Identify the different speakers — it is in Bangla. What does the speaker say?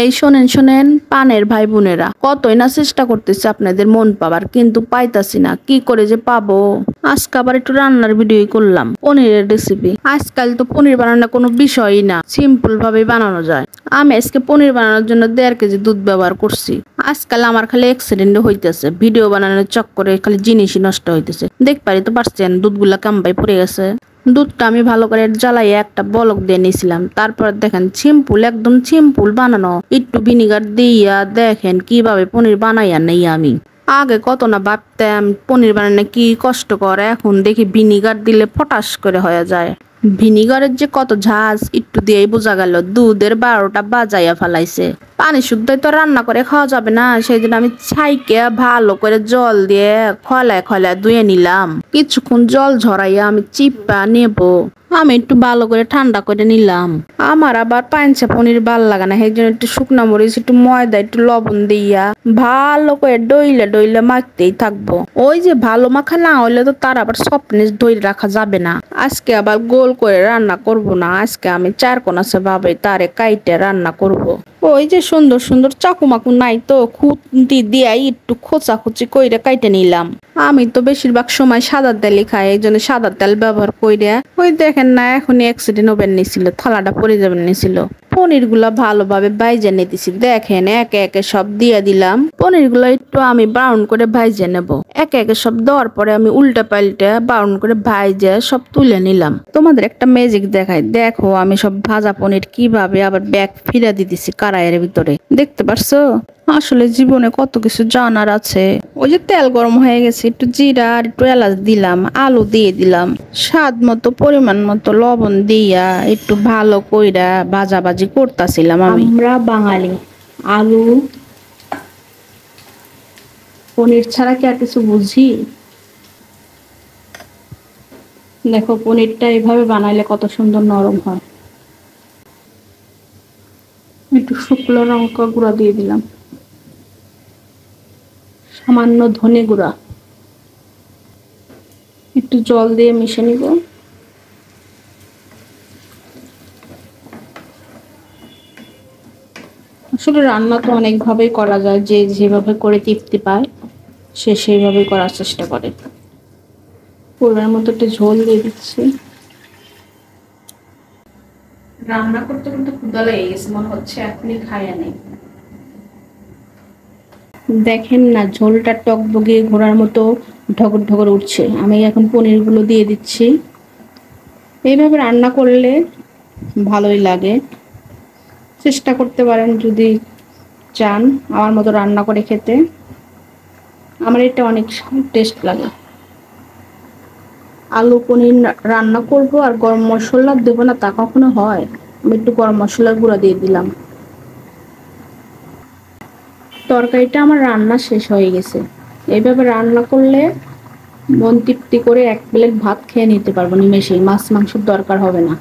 Speaker 1: এই শোনেন শোনেন পানের ভাই বোনেরা, কতই না চেষ্টা করতেছি আপনাদের মন পাবার, কিন্তু পাইতাছি না। কি করে যে পাবো। আজকে আবার একটু রান্নার ভিডিও করলাম, পনিরের রেসিপি। আজকাল তো পনির বানানো কোনো বিষয়ই না, সিম্পল ভাবে বানানো যায়। আমি আজকে পনির বানানোর জন্য 1.5 কেজি দুধ ব্যবহার করছি। আজকাল আমার খালি অ্যাক্সিডেন্ট হইতেছে, ভিডিও বানানোর চক্করে খালি জিনিসই নষ্ট হইতেছে। দেখপারি তো পারছেন দুধগুলা কাম্বাই পড়ে গেছে। দুধটা আমি ভালো করে জ্বালাইয়ে একটা বলক দিয়ে নিয়েছিলাম। তারপর দেখেন সিম্পল, একদম সিম্পল বানানো। একটু ভিনিগার দিয়া দেখেন কিভাবে পনির বানাইয়া নেই আমি। আগে কত না ভাবতাম পনির বানানো কি কষ্টকর, এখন দেখি ভিনিগার দিলে ফটাস করে হয়ে যায়। ভিনিগারের যে কত ঝাঁজ একটু দিয়েই বোঝা গেল। দুধের 12টা বাজাইয়া ফেলাইছে। পানি শুদ্ধই তো রান্না করে খাওয়া যাবে না, সেই জন্য আমি ছাইকে ভালো করে জল দিয়ে খলায় খলায় ধুয়ে নিলাম। কিছুক্ষণ জল ঝরাইয়া আমি চিপা নেব। আমি একটু ভালো করে ঠান্ডা করে নিলাম। আমার আবার পাঞ্চা পনির ভাল লাগে না, সেই জন্য একটু শুকনা মরিচ, একটু ময়দা, একটু লবণ দিয়া ভালো করে ডইলে ডইলে মাখতেই থাকবো। ওই যে ভালো মাখা না হইলে তো তার আবার সফটনেস ধরে রাখা যাবে না। আজকে আবার গোল করে রান্না করব না, আজকে আমি 4 কোণ আছে ভাবে তারে কাইটে রান্না করব। ওই যে সুন্দর সুন্দর চাকু মাকু নাই তো, খুঁতি দিয়ে একটু খোঁচাখুচি কইরে কাইটে নিলাম। আমি তো বেশিরভাগ সময় সাদা তেলই খাই, এই জন্য সাদা তেল ব্যবহার কইরে। ওই দেখেন না এখনই অ্যাক্সিডেন্ট হবেন নিছিল, থালাটা পড়ে যাবেন নিছিল। পনির গুলা ভালোভাবে ভাইজে নিতেছি, দেখেন একে একে সব দিয়ে দিলাম। পনির গুলো একটু আমি ব্রাউন করে ভাইজে নেব। একে একে সব দেওয়ার পরে আমি উল্টা পাল্টে ব্রাউন করে ভাইজে সব তুলে নিলাম। তোমাদের একটা ম্যাজিক দেখাই, দেখো আমি সব ভাজা পনির কিভাবে আবার ব্যাক ফিরে দিতেছি কড়াইয়ের ভিতরে। দেখতে পারছো? আসলে জীবনে কত কিছু জানার আছে। ওই যে তেল গরম হয়ে গেছে, একটু জিরা আর একটু এলাচ দিলাম, আলু দিয়ে দিলাম, স্বাদ মতো পরিমাণ মতো লবণ দিয়া একটু ভালো কইরা ভাজাভাজি করতেছিলাম। আমরা বাঙালি, আলু পনির ছাড়া কি আর কিছু বুঝি? দেখো পনিরটা এইভাবে বানাইলে কত সুন্দর নরম হয়। একটু শুকনো লঙ্কা গুঁড়া দিয়ে দিলাম, সামান্য ধনে গুঁড়া, একটু জল দিয়ে মিশে নিব। আসলে রান্না তো অনেক ভাবেই করা যায়, যে যেভাবে করে তৃপ্তি পায় সে সেইভাবেই করার চেষ্টা করে। পরিমাণ মতো একটু ঝোল দিয়ে দিচ্ছি। রান্না করতে করতে ক্ষুধা লেগে গেছে, মনে হচ্ছে এখনই খাইয়া নেই। দেখেন না ঝোলটা টকবগিয়ে ঘোড়ার মতো ঢগর ঢগর উঠছে। আমি এখন পনির গুলো দিয়ে দিচ্ছি। এইভাবে রান্না করলে ভালোই লাগে, চেষ্টা করতে পারেন যদি চান আমার মতো রান্না করে খেতে। আমার এটা অনেক টেস্ট লাগে। আলু পনির রান্না করব আর গরম মশলা দেবো না তা কখনো হয়? আমি একটু গরম মশলার গুঁড়া দিয়ে দিলাম। তরকারিটা আমার রান্না শেষ হয়ে গেছে। এইভাবে রান্না করলে মন তৃপ্তি করে 1 প্লেট ভাত খেয়ে নিতে পারবো নিমেষেই, মাছ মাংসের দরকার হবে না।